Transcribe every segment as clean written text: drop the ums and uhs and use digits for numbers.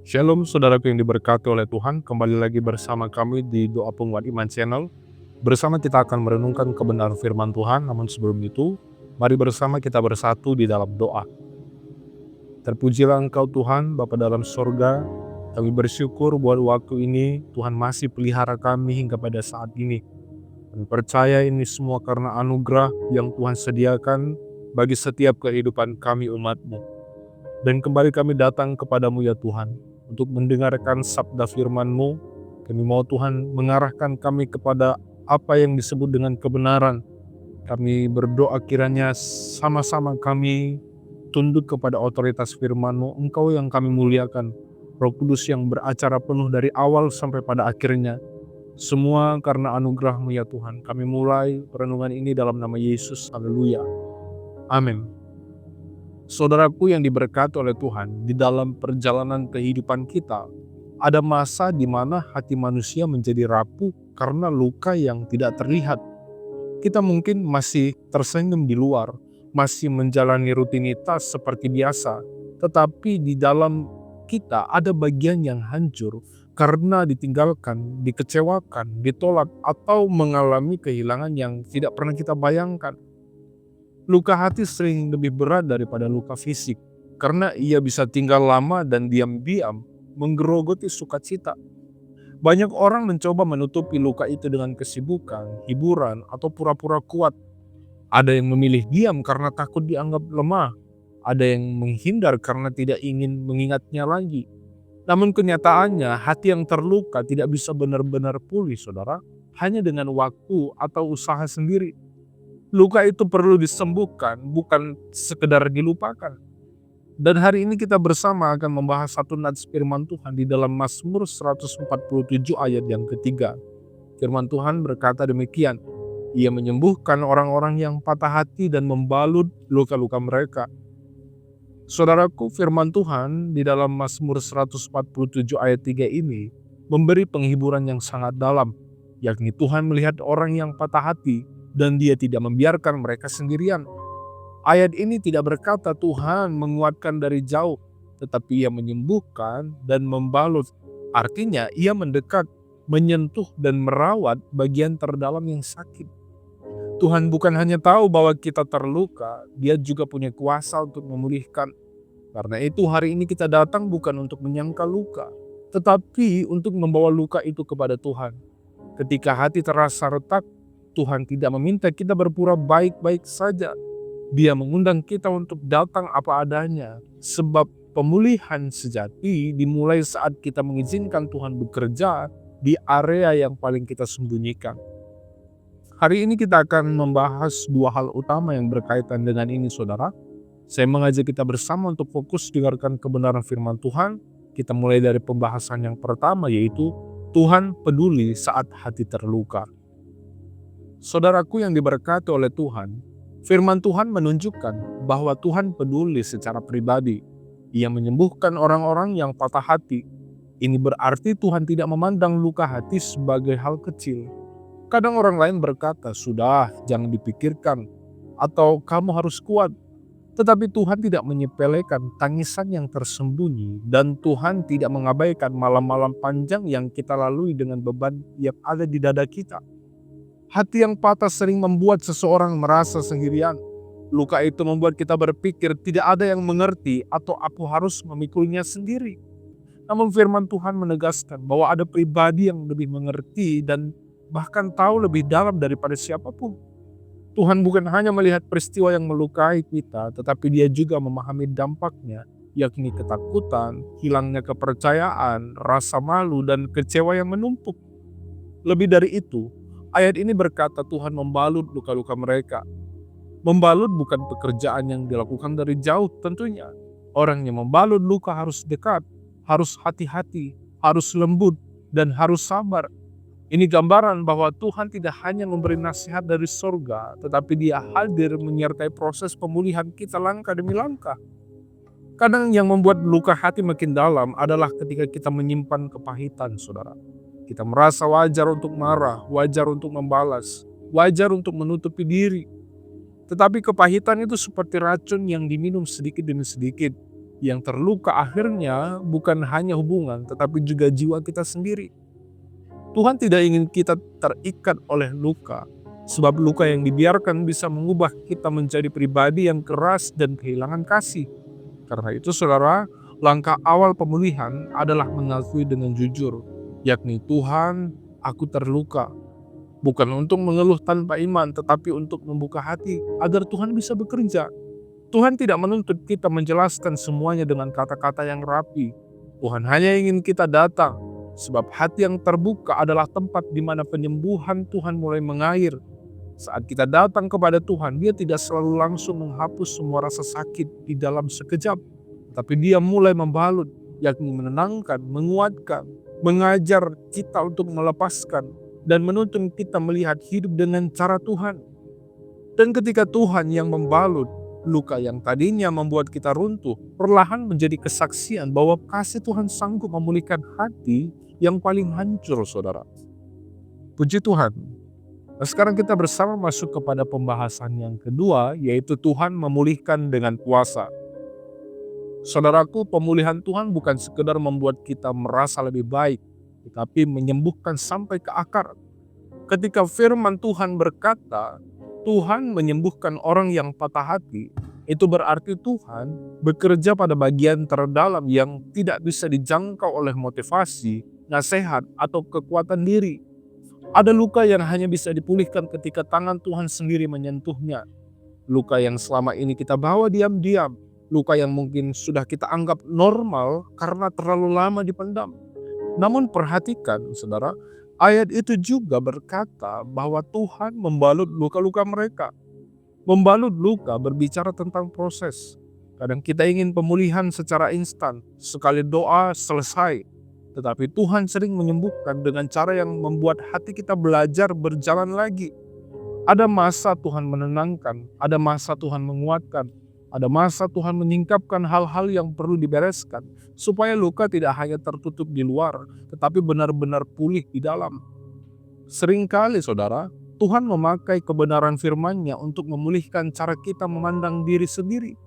Shalom saudaraku yang diberkati oleh Tuhan, kembali lagi bersama kami di Doa Penguat Iman Channel. Bersama kita akan merenungkan kebenaran firman Tuhan, namun sebelum itu, mari bersama kita bersatu di dalam doa. Terpujilah Engkau Tuhan, Bapa dalam sorga, kami bersyukur buat waktu ini Tuhan masih pelihara kami hingga pada saat ini. Dan percaya ini semua karena anugerah yang Tuhan sediakan bagi setiap kehidupan kami umat-Mu. Dan kembali kami datang kepadamu ya Tuhan, untuk mendengarkan sabda firman-Mu. Kami mau Tuhan mengarahkan kami kepada apa yang disebut dengan kebenaran. Kami berdoa kiranya sama-sama kami tunduk kepada otoritas firman-Mu, Engkau yang kami muliakan, Roh Kudus yang beracara penuh dari awal sampai pada akhirnya. Semua karena anugerah-Mu ya Tuhan. Kami mulai perenungan ini dalam nama Yesus, haleluya. Amin. Saudaraku yang diberkati oleh Tuhan, di dalam perjalanan kehidupan kita, ada masa di mana hati manusia menjadi rapuh karena luka yang tidak terlihat. Kita mungkin masih tersenyum di luar, masih menjalani rutinitas seperti biasa, tetapi di dalam kita ada bagian yang hancur karena ditinggalkan, dikecewakan, ditolak, atau mengalami kehilangan yang tidak pernah kita bayangkan. Luka hati sering lebih berat daripada luka fisik, karena ia bisa tinggal lama dan diam-diam menggerogoti sukacita. Banyak orang mencoba menutupi luka itu dengan kesibukan, hiburan, atau pura-pura kuat. Ada yang memilih diam karena takut dianggap lemah. Ada yang menghindar karena tidak ingin mengingatnya lagi. Namun kenyataannya hati yang terluka tidak bisa benar-benar pulih, saudara, hanya dengan waktu atau usaha sendiri. Luka itu perlu disembuhkan, bukan sekedar dilupakan. Dan hari ini kita bersama akan membahas satu nats firman Tuhan di dalam Mazmur 147 ayat yang ketiga. Firman Tuhan berkata demikian, Ia menyembuhkan orang-orang yang patah hati dan membalut luka-luka mereka. Saudaraku, firman Tuhan di dalam Mazmur 147 ayat 3 ini memberi penghiburan yang sangat dalam, yakni Tuhan melihat orang yang patah hati dan Dia tidak membiarkan mereka sendirian. Ayat ini tidak berkata Tuhan menguatkan dari jauh, tetapi Ia menyembuhkan dan membalut. Artinya Ia mendekat, menyentuh dan merawat bagian terdalam yang sakit. Tuhan bukan hanya tahu bahwa kita terluka, Dia juga punya kuasa untuk memulihkan. Karena itu hari ini kita datang bukan untuk menyangkal luka, tetapi untuk membawa luka itu kepada Tuhan. Ketika hati terasa retak, Tuhan tidak meminta kita berpura baik-baik saja. Dia mengundang kita untuk datang apa adanya. Sebab pemulihan sejati dimulai saat kita mengizinkan Tuhan bekerja di area yang paling kita sembunyikan. Hari ini kita akan membahas dua hal utama yang berkaitan dengan ini, saudara. Saya mengajak kita bersama untuk fokus dengarkan kebenaran firman Tuhan. Kita mulai dari pembahasan yang pertama, yaitu Tuhan peduli saat hati terluka. Saudaraku yang diberkati oleh Tuhan, firman Tuhan menunjukkan bahwa Tuhan peduli secara pribadi. Ia menyembuhkan orang-orang yang patah hati. Ini berarti Tuhan tidak memandang luka hati sebagai hal kecil. Kadang orang lain berkata, "Sudah, jangan dipikirkan," atau "Kamu harus kuat." Tetapi Tuhan tidak menyepelekan tangisan yang tersembunyi, dan Tuhan tidak mengabaikan malam-malam panjang yang kita lalui dengan beban yang ada di dada kita. Hati yang patah sering membuat seseorang merasa sendirian. Luka itu membuat kita berpikir tidak ada yang mengerti atau aku harus memikulnya sendiri. Namun firman Tuhan menegaskan bahwa ada pribadi yang lebih mengerti dan bahkan tahu lebih dalam daripada siapapun. Tuhan bukan hanya melihat peristiwa yang melukai kita, tetapi Dia juga memahami dampaknya, yakni ketakutan, hilangnya kepercayaan, rasa malu, dan kecewa yang menumpuk. Lebih dari itu, ayat ini berkata Tuhan membalut luka-luka mereka. Membalut bukan pekerjaan yang dilakukan dari jauh tentunya. Orang yang membalut luka harus dekat, harus hati-hati, harus lembut, dan harus sabar. Ini gambaran bahwa Tuhan tidak hanya memberi nasihat dari sorga, tetapi Dia hadir menyertai proses pemulihan kita langkah demi langkah. Kadang yang membuat luka hati makin dalam adalah ketika kita menyimpan kepahitan, saudara. Kita merasa wajar untuk marah, wajar untuk membalas, wajar untuk menutupi diri. Tetapi kepahitan itu seperti racun yang diminum sedikit demi sedikit. Yang terluka akhirnya bukan hanya hubungan, tetapi juga jiwa kita sendiri. Tuhan tidak ingin kita terikat oleh luka, sebab luka yang dibiarkan bisa mengubah kita menjadi pribadi yang keras dan kehilangan kasih. Karena itu saudara, langkah awal pemulihan adalah mengakui dengan jujur, yakni Tuhan, aku terluka. Bukan untuk mengeluh tanpa iman, tetapi untuk membuka hati agar Tuhan bisa bekerja. Tuhan tidak menuntut kita menjelaskan semuanya dengan kata-kata yang rapi. Tuhan hanya ingin kita datang, sebab hati yang terbuka adalah tempat di mana penyembuhan Tuhan mulai mengalir. Saat kita datang kepada Tuhan, Dia tidak selalu langsung menghapus semua rasa sakit di dalam sekejap, tapi Dia mulai membalut, yakni menenangkan, menguatkan, mengajar kita untuk melepaskan, dan menuntun kita melihat hidup dengan cara Tuhan. Dan ketika Tuhan yang membalut, luka yang tadinya membuat kita runtuh, perlahan menjadi kesaksian bahwa kasih Tuhan sanggup memulihkan hati yang paling hancur, saudara. Puji Tuhan. Nah, sekarang kita bersama masuk kepada pembahasan yang kedua, yaitu Tuhan memulihkan dengan kuasa. Saudaraku, pemulihan Tuhan bukan sekedar membuat kita merasa lebih baik, tetapi menyembuhkan sampai ke akar. Ketika firman Tuhan berkata, Tuhan menyembuhkan orang yang patah hati, itu berarti Tuhan bekerja pada bagian terdalam yang tidak bisa dijangkau oleh motivasi, nasihat, atau kekuatan diri. Ada luka yang hanya bisa dipulihkan ketika tangan Tuhan sendiri menyentuhnya. Luka yang selama ini kita bawa diam-diam. Luka yang mungkin sudah kita anggap normal karena terlalu lama dipendam. Namun perhatikan saudara, ayat itu juga berkata bahwa Tuhan membalut luka-luka mereka. Membalut luka berbicara tentang proses. Kadang kita ingin pemulihan secara instan, sekali doa selesai. Tetapi Tuhan sering menyembuhkan dengan cara yang membuat hati kita belajar berjalan lagi. Ada masa Tuhan menenangkan, ada masa Tuhan menguatkan, ada masa Tuhan menyingkapkan hal-hal yang perlu dibereskan, supaya luka tidak hanya tertutup di luar, tetapi benar-benar pulih di dalam. Seringkali saudara, Tuhan memakai kebenaran firman-Nya untuk memulihkan cara kita memandang diri sendiri.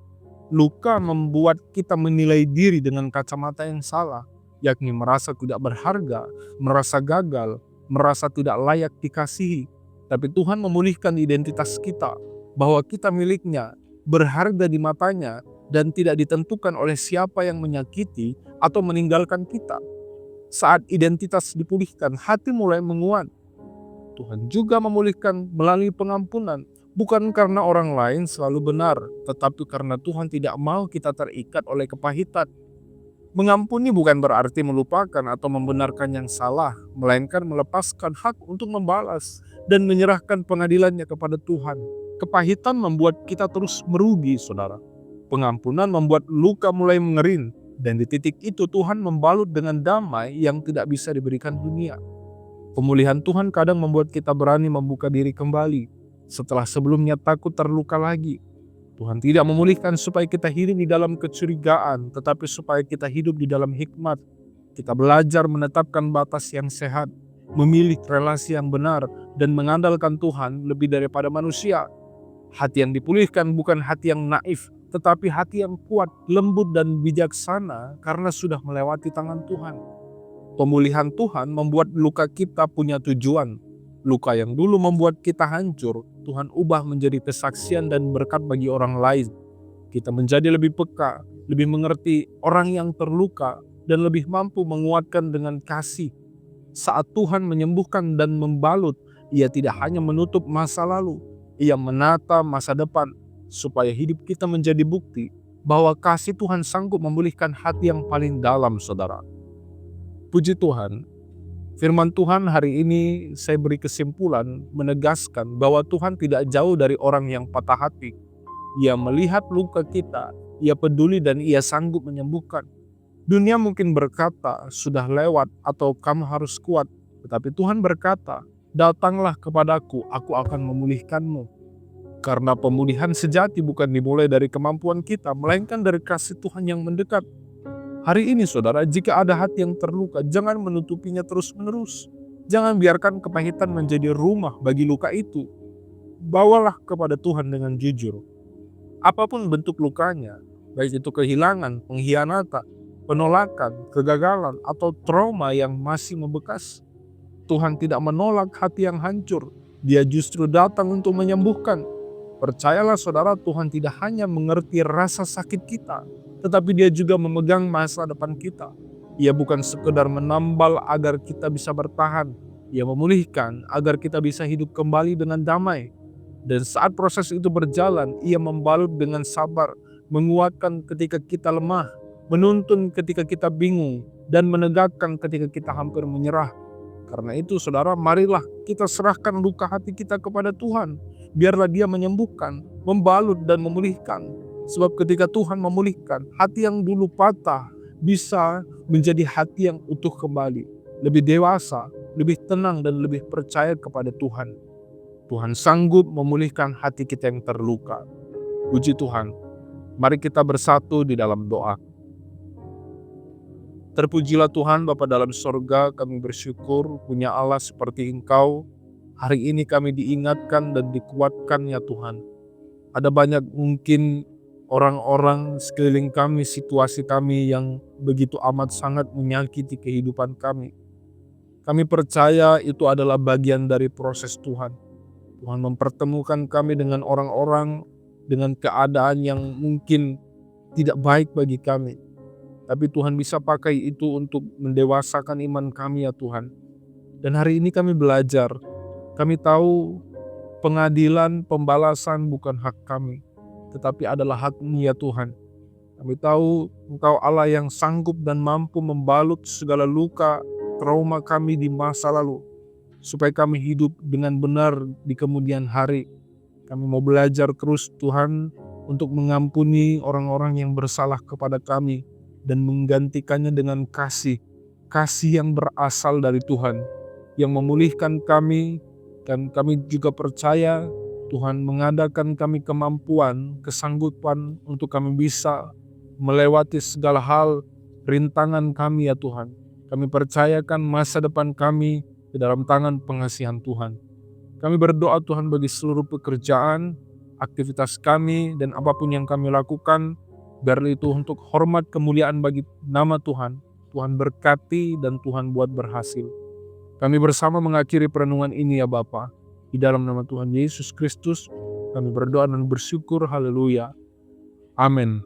Luka membuat kita menilai diri dengan kacamata yang salah, yakni merasa tidak berharga, merasa gagal, merasa tidak layak dikasihi. Tapi Tuhan memulihkan identitas kita, bahwa kita miliknya, berharga di matanya, dan tidak ditentukan oleh siapa yang menyakiti atau meninggalkan kita. Saat identitas dipulihkan, hati mulai menguat. Tuhan juga memulihkan melalui pengampunan, bukan karena orang lain selalu benar, tetapi karena Tuhan tidak mau kita terikat oleh kepahitan. Mengampuni bukan berarti melupakan atau membenarkan yang salah, melainkan melepaskan hak untuk membalas dan menyerahkan pengadilannya kepada Tuhan. Kepahitan membuat kita terus merugi, saudara. Pengampunan membuat luka mulai mengerin, dan di titik itu Tuhan membalut dengan damai yang tidak bisa diberikan dunia. Pemulihan Tuhan kadang membuat kita berani membuka diri kembali, setelah sebelumnya takut terluka lagi. Tuhan tidak memulihkan supaya kita hidup di dalam kecurigaan, tetapi supaya kita hidup di dalam hikmat. Kita belajar menetapkan batas yang sehat, memilih relasi yang benar, dan mengandalkan Tuhan lebih daripada manusia. Hati yang dipulihkan bukan hati yang naif, tetapi hati yang kuat, lembut, dan bijaksana karena sudah melewati tangan Tuhan. Pemulihan Tuhan membuat luka kita punya tujuan. Luka yang dulu membuat kita hancur, Tuhan ubah menjadi kesaksian dan berkat bagi orang lain. Kita menjadi lebih peka, lebih mengerti orang yang terluka, dan lebih mampu menguatkan dengan kasih. Saat Tuhan menyembuhkan dan membalut, Ia tidak hanya menutup masa lalu, Ia menata masa depan, supaya hidup kita menjadi bukti bahwa kasih Tuhan sanggup memulihkan hati yang paling dalam, saudara. Puji Tuhan. Firman Tuhan hari ini saya beri kesimpulan menegaskan bahwa Tuhan tidak jauh dari orang yang patah hati. Ia melihat luka kita, Ia peduli dan Ia sanggup menyembuhkan. Dunia mungkin berkata, sudah lewat atau kamu harus kuat. Tetapi Tuhan berkata, datanglah kepadaku, aku akan memulihkanmu. Karena pemulihan sejati bukan dimulai dari kemampuan kita, melainkan dari kasih Tuhan yang mendekat. Hari ini saudara, jika ada hati yang terluka, jangan menutupinya terus-menerus. Jangan biarkan kepahitan menjadi rumah bagi luka itu. Bawalah kepada Tuhan dengan jujur. Apapun bentuk lukanya, baik itu kehilangan, pengkhianatan, penolakan, kegagalan, atau trauma yang masih membekas. Tuhan tidak menolak hati yang hancur, Dia justru datang untuk menyembuhkan. Percayalah saudara, Tuhan tidak hanya mengerti rasa sakit kita, tetapi Dia juga memegang masa depan kita. Ia bukan sekedar menambal agar kita bisa bertahan, Ia memulihkan agar kita bisa hidup kembali dengan damai. Dan saat proses itu berjalan, Ia membalut dengan sabar, menguatkan ketika kita lemah, menuntun ketika kita bingung, dan menegakkan ketika kita hampir menyerah. Karena itu saudara, marilah kita serahkan luka hati kita kepada Tuhan. Biarlah Dia menyembuhkan, membalut dan memulihkan. Sebab ketika Tuhan memulihkan, hati yang dulu patah bisa menjadi hati yang utuh kembali. Lebih dewasa, lebih tenang dan lebih percaya kepada Tuhan. Tuhan sanggup memulihkan hati kita yang terluka. Puji Tuhan. Mari kita bersatu di dalam doa. Terpujilah Tuhan Bapa dalam sorga, kami bersyukur punya Allah seperti Engkau. Hari ini kami diingatkan dan dikuatkan ya Tuhan. Ada banyak mungkin orang-orang sekeliling kami, situasi kami yang begitu amat sangat menyakiti kehidupan kami. Kami percaya itu adalah bagian dari proses Tuhan. Tuhan mempertemukan kami dengan orang-orang dengan keadaan yang mungkin tidak baik bagi kami. Tapi Tuhan bisa pakai itu untuk mendewasakan iman kami ya Tuhan. Dan hari ini kami belajar, kami tahu pengadilan, pembalasan bukan hak kami, tetapi adalah hak-Mu ya Tuhan. Kami tahu Engkau Allah yang sanggup dan mampu membalut segala luka, trauma kami di masa lalu, supaya kami hidup dengan benar di kemudian hari. Kami mau belajar terus Tuhan untuk mengampuni orang-orang yang bersalah kepada kami, dan menggantikannya dengan kasih yang berasal dari Tuhan, yang memulihkan kami. Dan kami juga percaya Tuhan mengadakan kami kemampuan, kesanggupan untuk kami bisa melewati segala hal, rintangan kami ya Tuhan. Kami percayakan masa depan kami ke dalam tangan pengasihan Tuhan. Kami berdoa Tuhan bagi seluruh pekerjaan, aktivitas kami, dan apapun yang kami lakukan, biar itu untuk hormat kemuliaan bagi nama Tuhan. Tuhan berkati dan Tuhan buat berhasil. Kami bersama mengakhiri perenungan ini ya Bapa. Di dalam nama Tuhan Yesus Kristus, kami berdoa dan bersyukur. Haleluya. Amin.